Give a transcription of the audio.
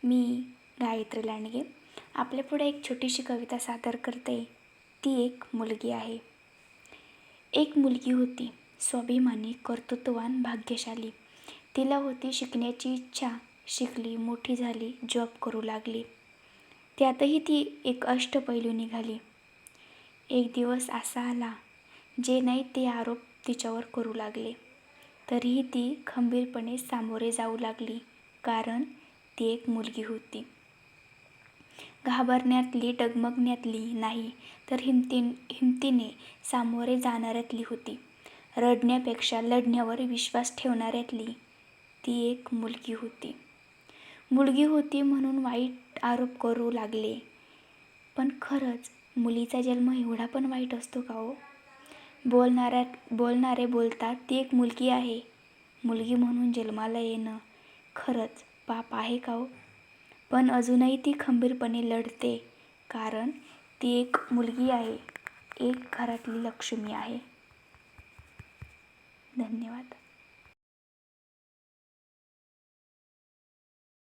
मी गायत्री लांडगे आपल्यापुढे एक छोटीशी कविता सादर करते. ती एक मुलगी आहे. एक मुलगी होती, स्वाभिमानी, कर्तृत्ववान, भाग्यशाली. तिला होती शिकण्याची इच्छा. शिकली, मोठी झाली, जॉब करू लागली. त्यातही ती एक अष्टपैलू निघाली. एक दिवस असा आला, जे नाही ते आरोप तिच्यावर करू लागले. तरीही ती खंबीरपणे सामोरे जाऊ लागली, कारण ती एक मुलगी होती. घाबरण्यातली, डगमगण्यातली नाही, तर हिमतीने सामोरे जाणाऱ्यातली होती. रडण्यापेक्षा लढण्यावर विश्वास ठेवणाऱ्यातली ती एक मुलगी होती. मुलगी होती म्हणून वाईट आरोप करू लागले. पण खरंच मुलीचा जन्म एवढा पण वाईट असतो का हो? बोलणारे बोलतात ती एक मुलगी आहे. मुलगी म्हणून जन्माला येणं खरंच पाप आहे का हो? पण अजूनही ती खंबीरपणे लढते, कारण ती एक मुलगी आहे, एक घरातली लक्ष्मी आहे. धन्यवाद.